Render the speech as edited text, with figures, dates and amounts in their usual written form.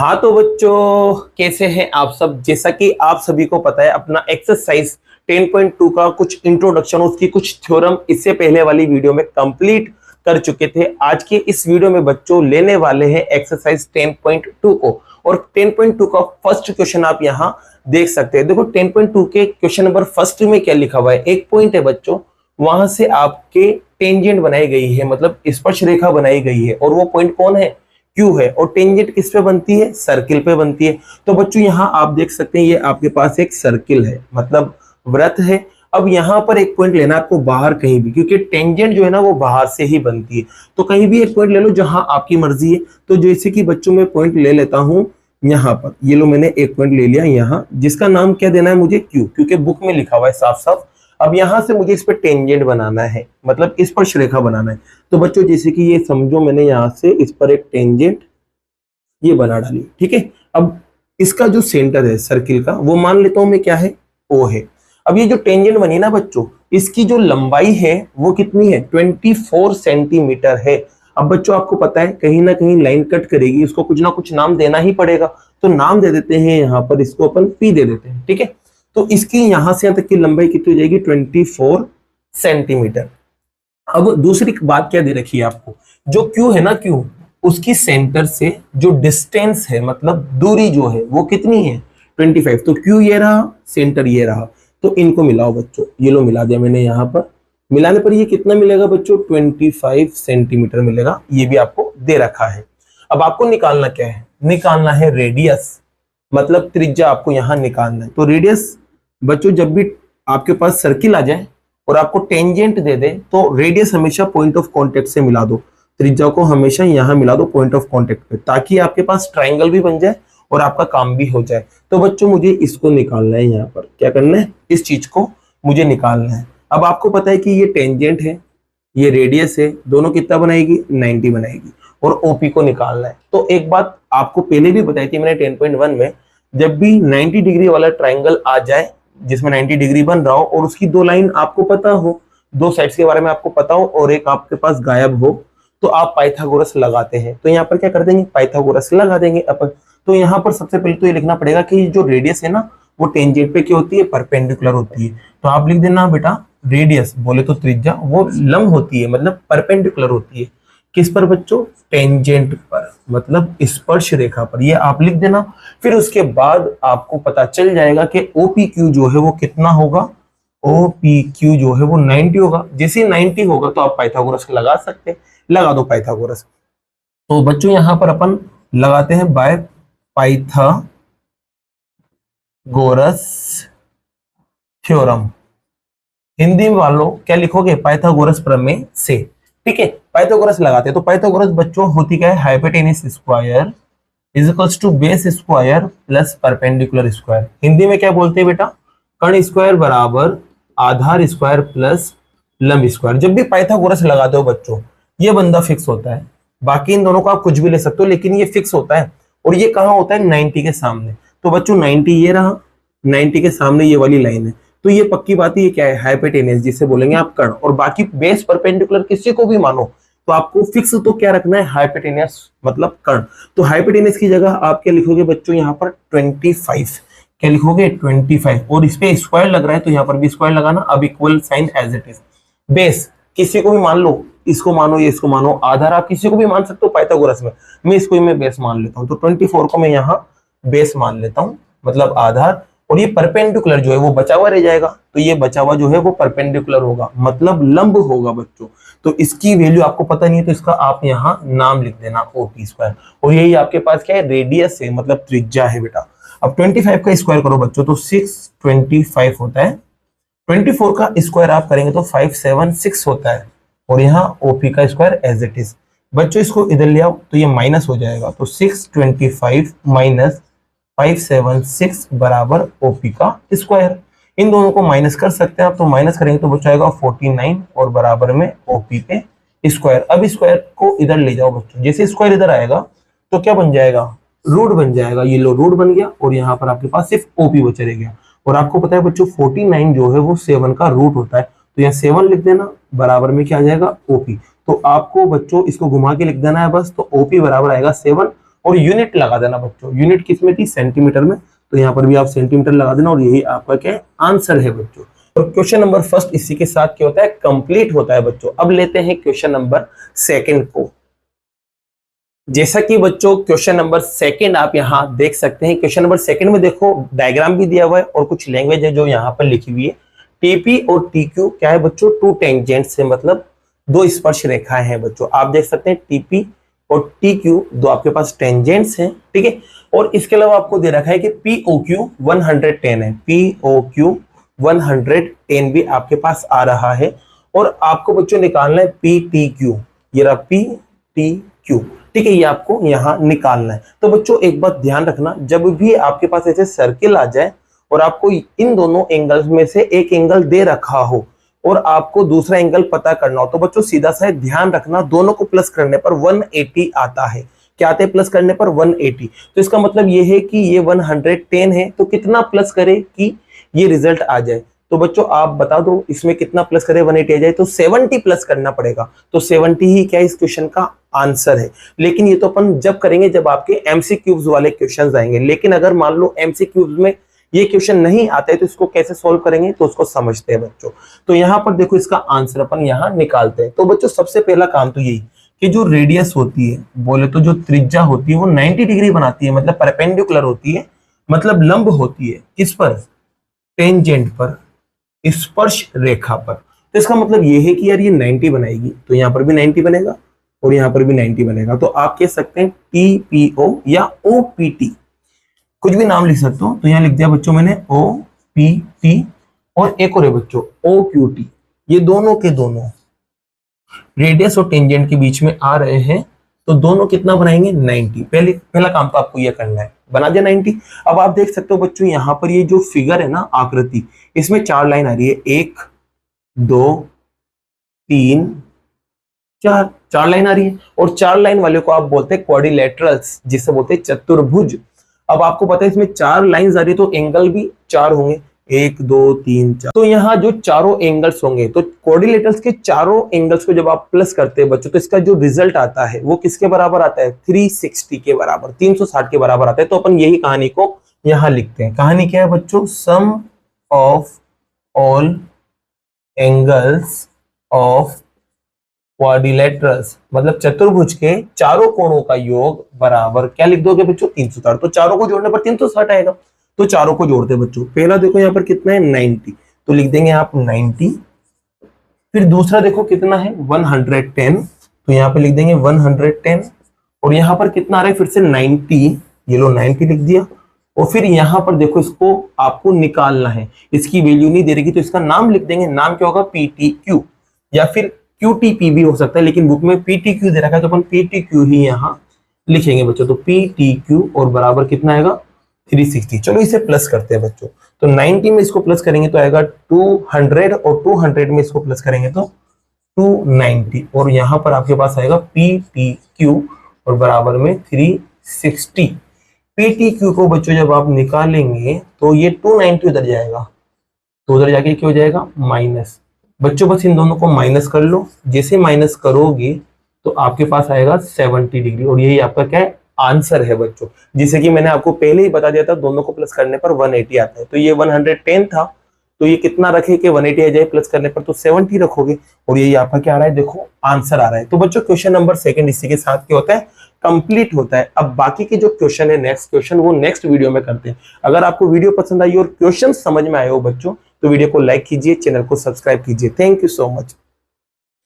हाँ तो बच्चों कैसे हैं आप सब। जैसा कि आप सभी को पता है अपना एक्सरसाइज 10.2 का कुछ इंट्रोडक्शन उसकी कुछ थ्योरम इससे पहले वाली वीडियो में कंप्लीट कर चुके थे। आज के इस वीडियो में बच्चों लेने वाले हैं एक्सरसाइज 10.2 को और 10.2 का फर्स्ट क्वेश्चन आप यहाँ देख सकते हैं। देखो 10.2 के क्वेश्चन नंबर फर्स्ट में क्या लिखा हुआ है। एक पॉइंट है बच्चों, वहां से आपके टेंजेंट बनाई गई है, मतलब स्पर्श रेखा बनाई गई है और वो पॉइंट कौन है, क्यू है। और टेंजेंट किस पे बनती है, सर्किल पे बनती है। तो बच्चों यहाँ आप देख सकते हैं ये आपके पास एक सर्किल है, मतलब वृत्त है। अब यहाँ पर एक पॉइंट लेना आपको बाहर कहीं भी, क्योंकि टेंजेंट जो है ना वो बाहर से ही बनती है। तो कहीं भी एक पॉइंट ले लो जहां आपकी मर्जी है। तो जैसे कि बच्चों में पॉइंट ले लेता हूं यहाँ पर, ये लो मैंने एक पॉइंट ले लिया यहाँ, जिसका नाम क्या देना है मुझे, क्यू, क्योंकि बुक में लिखा हुआ है साफ साफ। अब यहां से मुझे इस पर टेंजेंट बनाना है, मतलब स्पर्श रेखा बनाना है। तो बच्चों जैसे कि ये समझो मैंने यहां से इस पर एक टेंजेंट ये बना डाली, ठीक है। अब इसका जो सेंटर है सर्किल का वो मान लेता हूं मैं क्या है, ओ है। अब ये जो टेंजेंट बनी ना बच्चों, इसकी जो लंबाई है वो कितनी है, 24 सेंटीमीटर है। अब बच्चों आपको पता है कहीं ना कहीं लाइन कट करेगी, इसको कुछ ना कुछ नाम देना ही पड़ेगा। तो नाम दे देते हैं यहाँ पर, इसको अपन पी दे देते हैं, ठीक है। तो इसकी यहां से यहां तक की लंबाई कितनी हो जाएगी, 24 सेंटीमीटर। अब दूसरी बात क्या दे रखी है आपको, जो क्यू है ना, क्यू उसकी सेंटर से जो डिस्टेंस है, मतलब दूरी जो है वो कितनी है, 25। तो क्यू ये रहा, सेंटर ये रहा। तो इनको मिलाओ बच्चों, ये लो मिला दिया मैंने यहाँ पर। मिलाने पर ये कितना मिलेगा बच्चों, 25 सेंटीमीटर मिलेगा। ये भी आपको दे रखा है। अब आपको निकालना क्या है, निकालना है रेडियस, मतलब त्रिज्या आपको यहाँ निकालना है। तो रेडियस बच्चों जब भी आपके पास सर्किल आ जाए और आपको टेंजेंट दे दे तो रेडियस हमेशा पॉइंट ऑफ कांटेक्ट से मिला दो। त्रिज्या को हमेशा यहाँ मिला दो पॉइंट ऑफ कांटेक्ट पे, ताकि आपके पास ट्रायंगल भी बन जाए और आपका काम भी हो जाए। तो बच्चों मुझे इसको निकालना है, यहाँ पर क्या करना है, इस चीज को मुझे निकालना है। अब आपको पता है कि ये टेंजेंट है, ये रेडियस है, दोनों कितना बनाएगी, 90 बनाएगी। और ओपी को निकालना है। तो एक बात आपको पहले भी बताई थी मैंने 10.1 में, जब भी 90 डिग्री वाला ट्राइंगल आ जाए जिसमें 90 डिग्री बन रहा हो और उसकी दो लाइन आपको पता हो, दो साइड्स के बारे में आपको पता हो और एक आपके पास गायब हो, तो आप पाइथागोरस लगाते हैं। तो यहाँ पर क्या कर देंगे, पाइथागोरस लगा देंगे अपन। तो यहाँ पर सबसे पहले तो ये लिखना पड़ेगा कि जो रेडियस है ना वो टेंजेंट पे क्या होती है, परपेंडिकुलर होती है। तो आप लिख देना बेटा, रेडियस बोले तो त्रिज्या वो लंब होती है, मतलब परपेंडिकुलर होती है। किस पर बच्चों, टेंजेंट पर, मतलब स्पर्श रेखा पर। ये आप लिख देना। फिर उसके बाद आपको पता चल जाएगा कि OPQ जो है वो कितना होगा, OPQ जो है वो 90 होगा। जैसे 90 होगा तो आप पाइथागोरस लगा सकते हैं, लगा दो पाइथागोरस। तो बच्चों यहां पर अपन लगाते हैं बाय पाइथागोरस थ्योरम। हिंदी वालों क्या लिखोगे, पाइथागोरस प्रमेय से, ठीक है। पाइथागोरस लगाते हैं। तो पाइथागोरस बच्चों होती क्या है, hypotenuse square is equals to base square plus perpendicular square. Hindi में क्या बोलते हैं बेटा, कर्ण स्क्वायर बराबर आधार स्क्वायर प्लस लंब स्क्वायर। जब भी पाइथागोरस लगाते हो बच्चों ये बंदा फिक्स होता है। बाकी इन दोनों को आप कुछ भी ले सकते हो, लेकिन ये फिक्स होता है। और ये कहाँ होता है, 90 के सामने। तो बच्चों 90 ये रहा, 90 के सामने ये वाली लाइन है। तो ये पक्की बात है, ये क्या है, हाइपोटेनस, जिसे बोलेंगे आप कर्ण। और बाकी बेस परपेंडिकुलर किसी को भी मानो, तो आपको फिक्स तो क्या रखना है, हाइपोटेनस मतलब कर्ण। तो हाइपोटेनस की जगह आप क्या लिखोगे बच्चों, यहाँ पर 25, क्या लिखोगे 25। और इस पे स्क्वायर लग रहा है तो यहाँ पर भी स्क्वायर लगाना। अब equal sign as it is. Base किसी को भी मान लो, इसको मानो ये इसको मानो। आधार आप किसी को भी मान सकते हो पाइथागोरस में, मैं इसको ही मैं बेस मान लेता हूँ। तो 24 को मैं यहाँ बेस मान लेता हूँ, मतलब आधार। और ये परपेंडिकुलर जो है वो बचा हुआ रह जाएगा। तो ये बचा हुआ जो है वो परपेंडिकुलर होगा, मतलब लंब होगा बच्चों। तो इसकी वैल्यू आपको पता नहीं है, तो इसका आप यहाँ नाम लिख देना OP स्क्वायर। और यही आपके पास क्या है, रेडियस है, मतलब त्रिज्या है बेटा। अब 25 का स्क्वायर करो बच्चों तो 625 होता है। 24 का स्क्वायर आप करेंगे तो 576 होता है। और यहाँ OP का स्क्वायर एज इट इज। बच्चों इसको इधर ले आओ तो ये माइनस हो जाएगा। तो 625 माइनस 576 बराबर OP का स्क्वायर। इन दोनों को माइनस कर सकते हैं आप। तो माइनस करेंगे तो बच जाएगा 49 और बराबर में OP पे स्क्वायर। अब स्क्वायर को इधर ले जाओ बच्चों, जैसे स्क्वायर इधर आएगा तो क्या बन जाएगा, रूट बन जाएगा। ये लो रूट बन गया और यहाँ पर आपके पास सिर्फ OP बच रह गया। और आपको पता है बच्चों 49 जो है वो 7 का रूट होता है। तो यहाँ 7 लिख देना, बराबर में क्या आ जाएगा OP। तो आपको बच्चों इसको घुमा के लिख देना है बस। तो OP बराबर आएगा 7 और यूनिट लगा देना बच्चों। यूनिट किस में थी? सेंटीमीटर में, तो यहाँ पर भी आप सेंटीमीटर लगा देना और यही आपका क्या है? आंसर है बच्चों। और क्वेश्चन नंबर फर्स्ट इसी के साथ क्या होता है? कंप्लीट होता है बच्चों। अब लेते हैं क्वेश्चन नंबर सेकंड को। जैसा कि बच्चों क्वेश्चन नंबर सेकंड आप यहाँ देख सकते हैं। क्वेश्चन नंबर सेकंड में देखो डायग्राम भी दिया हुआ है और कुछ लैंग्वेज है जो यहाँ पर लिखी हुई है। टीपी और टीक्यू क्या है बच्चों? टू टेंजेंट्स है, मतलब दो स्पर्श रेखाएं हैं बच्चों। आप देख सकते हैं टीपी और टीक्यू दो आपके पास टेंजेंट्स हैं, ठीक है। और इसके अलावा आपको दे रखा है कि पीओक्यू 110 है, पीओक्यू 110 भी आपके पास आ रहा है। और आपको बच्चों निकालना है पीटीक्यू, ये रहा पीटीक्यू, ठीक है, ये आपको यहाँ निकालना है। तो बच्चों एक बात ध्यान रखना, जब भी आपके पास ऐसे सर्किल आ जाए और आपको इन दोनों एंगल्स में से एक एंगल दे रखा हो और आपको दूसरा एंगल पता करना हो, तो बच्चों सीधा सा ध्यान रखना, दोनों को प्लस करने पर 180 आता है। क्या आते हैं? प्लस करने पर 180। तो इसका मतलब ये है कि ये 110 है, तो कितना प्लस करे कि ये रिजल्ट आ जाए? तो बच्चों आप बता दो इसमें कितना प्लस करे 180 आ जाए? तो 70 प्लस करना पड़ेगा। तो 70 ही क्या इस क्वेश्चन का आंसर है। लेकिन ये तो अपन जब करेंगे जब आपके एमसीक्यूज वाले क्वेश्चन आएंगे। लेकिन अगर मान लो एमसीक्यूज में ये क्वेश्चन नहीं आता है तो इसको कैसे सॉल्व करेंगे? तो उसको समझते हैं बच्चों। तो यहाँ पर देखो इसका आंसर अपन यहाँ निकालते हैं। तो बच्चों सबसे पहला काम तो यही कि जो रेडियस होती है, बोले तो जो त्रिज्या होती है वो 90 डिग्री बनाती है, मतलब परपेंडिकुलर होती है, मतलब लंब होती है किस पर? टेंजेंट पर, स्पर्श रेखा पर। तो इसका मतलब ये है कि यार ये 90 बनाएगी, तो यहाँ पर भी 90 बनेगा और यहाँ पर भी 90 बनेगा। तो आप कह सकते हैं टीपीओ या ओपीटी, कुछ भी नाम लिख सकते हो। तो यहाँ लिख दिया बच्चों मैंने ओपीटी, और एक और है बच्चों ओक्यूटी। ये दोनों के दोनों रेडियस और टेंजेंट के बीच में आ रहे हैं, तो दोनों कितना बनाएंगे? 90। पहला काम तो आपको ये करना है, बना दिया 90। अब आप देख सकते हो बच्चों यहाँ पर ये जो फिगर है ना, आकृति, इसमें 4 लाइन आ रही है, 1 2 3 4, 4 लाइन आ रही है। और 4 लाइन वाले को आप बोलते हैं क्वाड्रिलेटरल्स, जिसे बोलते हैं चतुर्भुज। अब आपको पता है इसमें 4 लाइंस आ रही है तो एंगल भी 4 होंगे, 1 2 3 4। तो यहाँ जो चारों एंगल्स होंगे, तो क्वाड्रिलेटरल्स के चारों एंगल्स को जब आप प्लस करते हैं बच्चों, तो इसका जो रिजल्ट आता है वो किसके बराबर आता है? 360 के बराबर, 360 के बराबर आता है। तो अपन यही कहानी को यहाँ लिखते हैं। कहानी क्या है बच्चों? Sum of all angles of quadrilaterals, मतलब चतुर्भुज के चारों कोणों का योग बराबर क्या लिख दोगे बच्चों? 360। तो चारों को जोड़ने पर 360 आएगा। तो चारों को जोड़ते बच्चों। पहला देखो यहाँ पर कितना है? 90, तो लिख देंगे आप 90। फिर दूसरा देखो कितना है? 110, तो यहाँ पे लिख देंगे 110। और यहाँ पर कितना आ रहा है? फिर से 90, ये लो 90 लिख दिया। और फिर यहाँ पर देखो इसको आपको निकालना है, इसकी वैल्यू नहीं दे रही, तो इसका नाम लिख देंगे। नाम क्या होगा? पीटीक्यू या फिर क्यूटीपी भी हो सकता है, लेकिन बुक में पीटीक्यू दे रखा है तो अपन पीटीक्यू ही यहाँ लिखेंगे बच्चों। तो पीटीक्यू और बराबर कितना आएगा? 360। चलो इसे प्लस करते हैं बच्चों। तो 90 में इसको प्लस करेंगे तो आएगा 200, और 200 में इसको प्लस करेंगे तो 290, और यहाँ पर आपके पास आएगा पीटीक्यू और बराबर में 360। पीटीक्यू को बच्चों जब आप निकालेंगे तो ये 290 उधर जाएगा, तो उधर जाके क्या हो जाएगा? माइनस। बच्चों बस इन दोनों को माइनस कर लो। जैसे माइनस करोगे तो आपके पास आएगा 70 डिग्री, और यही आपका क्या है? आंसर है बच्चों। जिसे कि मैंने आपको पहले ही बता दिया था, दोनों को प्लस करने पर 180 आता है। तो ये 110 था, तो ये कितना रखे कि 180 आ जाए, प्लस करने पर तो 70 रखोगे, और यही आपका क्या आ रहा है? देखो आंसर आ रहा है। तो बच्चों क्वेश्चन नंबर सेकंड इसी के साथ क्या होता है? कंप्लीट होता है। अब बाकी के जो क्वेश्चन है, नेक्स्ट क्वेश्चन, वो नेक्स्ट वीडियो में करते हैं। अगर आपको वीडियो पसंद आई और क्वेश्चन समझ में आए हो बच्चों, तो वीडियो को लाइक कीजिए, चैनल को सब्सक्राइब कीजिए। Thank you so much.